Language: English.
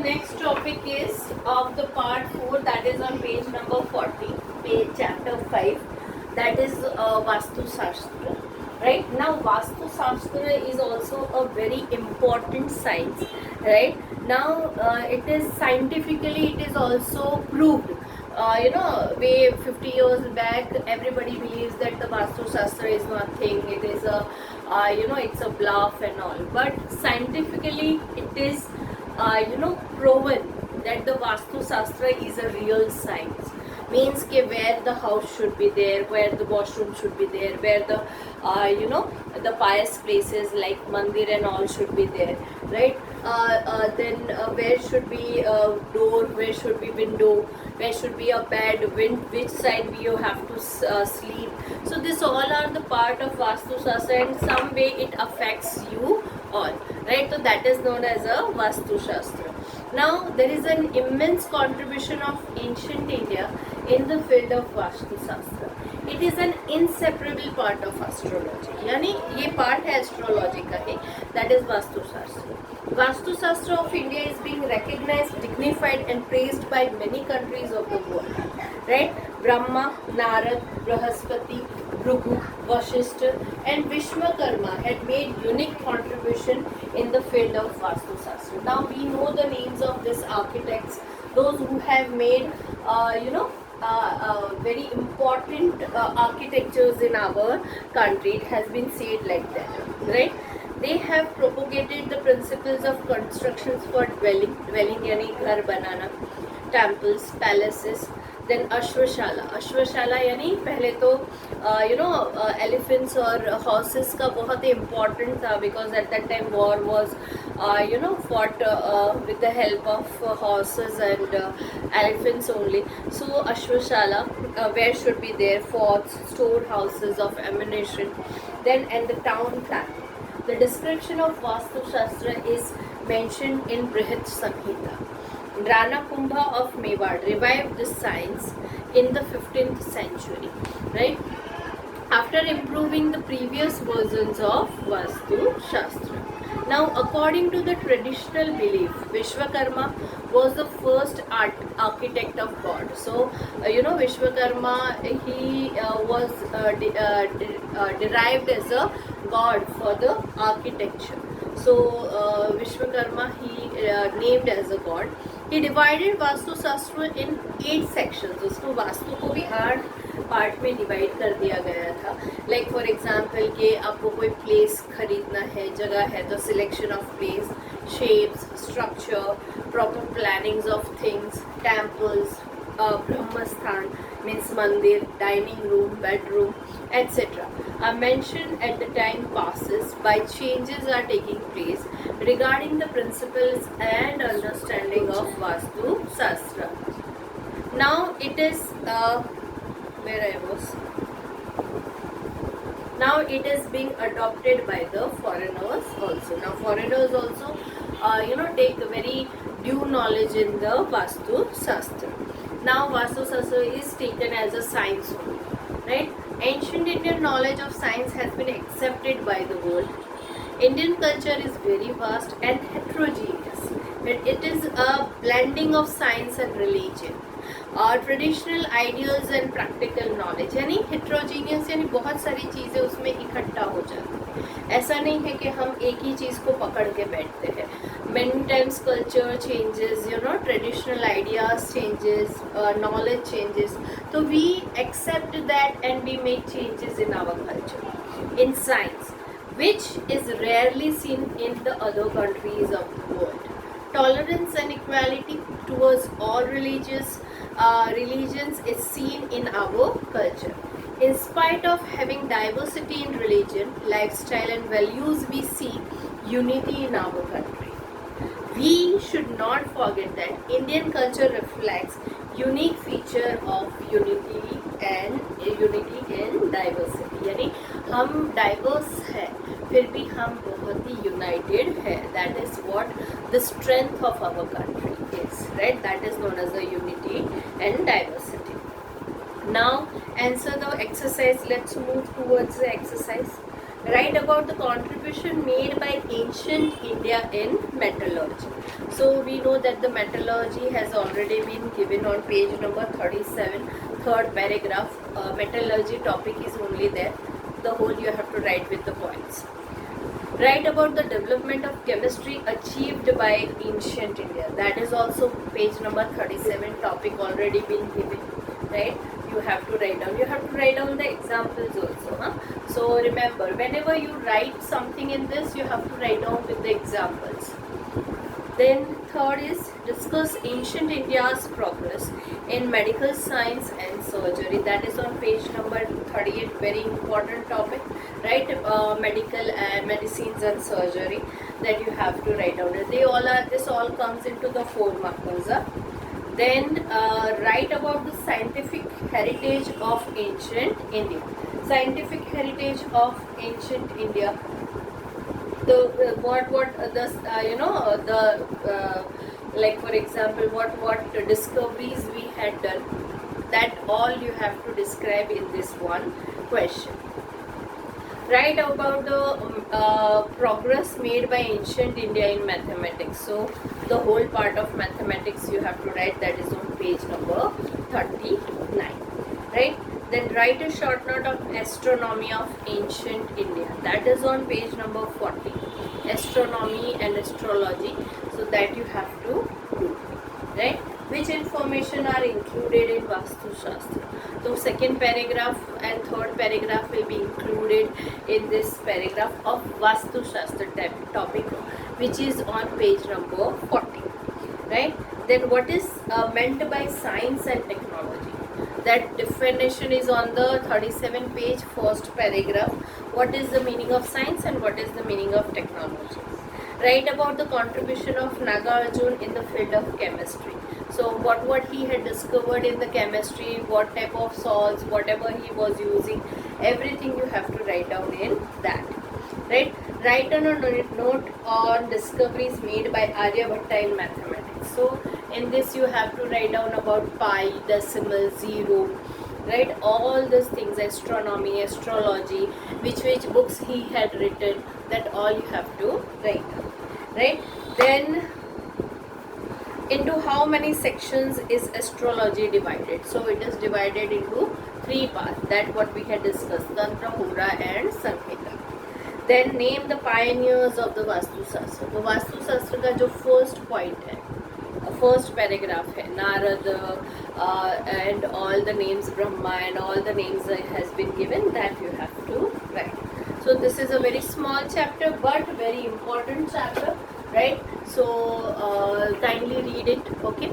next topic is of the part 4, that is on page number 40, page chapter 5, that is Vastu Shastra. Right now, Vastu Shastra is also a very important science. Right now, it is scientifically, it is also proved. Way 50 years back, everybody believes that the Vastu Shastra is nothing. It is a, it's a bluff and all. But scientifically, it is proven that the Vastu Shastra is a real science. Means ke where the house should be there, where the washroom should be there, where the the pious places like mandir and all should be there, right? Then where should be a door, where should be window, where should be a bed, which side you have to sleep. So this all are the part of Vastu Shastra, and some way it affects you all, right? So that is known as a Vastu Shastra. Now there is an immense contribution of ancient India in the field of Vastu Shastra. It is an inseparable part of astrology. यानी ये part है astrology का ही, that is Vastu Shastra. Vastu Shastra of India is being recognized, dignified and praised by many countries of the world. Right? Brahma, Narad, Brahaspati, Bhrigu, Vashishta and Vishwakarma had made unique contribution in the field of Vastu Shastra. Now we know the names of these architects, those who have made very important architectures in our country. It has been said like that, right? They have propagated the principles of constructions for dwelling yani ghar banana, temples, palaces. Then अश्वशाला यानी पहले तो elephants और horses का बहुत ही important था, because at that time war was fought with the help of horses and elephants only. So Ashwashala, where should be there forts, storehouses of ammunition. Then and the town plan. The description of Vastu Shastra is mentioned in Brihad Samhita. Rana Kumbha of Mewar revived this science in the 15th century, right? After improving the previous versions of Vastu Shastra. Now, according to the traditional belief, Vishwakarma was the first architect of God. So, Vishwakarma, he was derived as a god for the architecture. So, Vishwakarma, he named as a god. He divided Vastu Shastra in 8 sections. उसको वास्तु को भी 8 part में divide कर दिया गया था. Like for example कि आपको कोई प्लेस खरीदना है, जगह है, तो selection of place, shapes, structure, proper plannings of things, temples, Brahmasthan means mandir, dining room, bedroom, etc. are mentioned at the time passes by changes are taking place regarding the principles and understanding of Vastu Shastra. Now it is where I was. Now it is being adopted by the foreigners also. Now foreigners also take very due knowledge in the Vastu Shastra. Now Vastu Shastra is taken as a science only, right? Ancient Indian knowledge of science has been accepted by the world. Indian culture is very vast and heterogeneous, but it is a blending of science and religion. Traditional ideals and practical knowledge, यानी heterogeneous यानी बहुत सारी चीज़ें उसमें इकट्ठा हो जाती हैं. ऐसा नहीं है कि हम एक ही चीज़ को पकड़ के बैठते हैं. Many times culture changes, traditional ideas changes, knowledge changes. So we accept that and we make changes in our culture. In science, which is rarely seen in the other countries of the world. Tolerance and equality towards all religions is seen in our culture. In spite of having diversity in religion, lifestyle and values, we see unity in our country. We should not forget that Indian culture reflects unique feature of unity and diversity. यानी हम diverse है, फिर भी हम बहुत ही united है. That is what the strength of our country is, right? That is known as the unity and diversity. Now answer the exercise. Let's move towards the exercise. Write about the contribution made by ancient India in metallurgy. So we know that the metallurgy has already been given on page number 37, third paragraph. Metallurgy topic is only there. The whole you have to write with the points. Write about the development of chemistry achieved by ancient India. That is also page number 37, topic already been given, right? You have to write down. You have to write down the examples also. Huh? So remember, whenever you write something in this, you have to write down with the examples. Then third is discuss ancient India's progress in medical science and surgery. That is on page number 38. Very important topic, right? Medical and medicines and surgery that you have to write down. They all are. This all comes into the 4 markers. Then write about the scientific heritage of ancient India. Scientific heritage of ancient India. The like for example what discoveries we had done, that all you have to describe in this one question. Write about the progress made by ancient India in mathematics. So the whole part of mathematics you have to write, that is on page number 39, right? Then write a short note of astronomy of ancient India. That is on page number 40. Astronomy and astrology. So that you have to do, right? Which information are included in Vastu Shastra? So second paragraph and third paragraph will be included in this paragraph of Vastu Shastra topic, which is on page number 40, right? Then what is meant by science and technology? That definition is on the 37 page, first paragraph. What is the meaning of science and what is the meaning of technology? Write about the contribution of Nagarjuna in the field of chemistry. So what he had discovered in the chemistry, what type of salts, whatever he was using, everything you have to write down in that, right? Write on a note on discoveries made by Aryabhatta in mathematics. So in this you have to write down about pi, decimal, zero, right? All these things, astronomy, astrology, which books he had written, that all you have to write down, right? Then into how many sections is astrology divided? So it is divided into 3 parts. That what we had discussed, Tantra, Hora and Sankhya. Then name the pioneers of the Vastu Shastra. तो वास्तु शास्त्र का जो first point है, first paragraph है, Narad and all the names, Brahma and all the names has been given, that you have to write. So this is a very small chapter but very important chapter, right? So kindly read it, okay?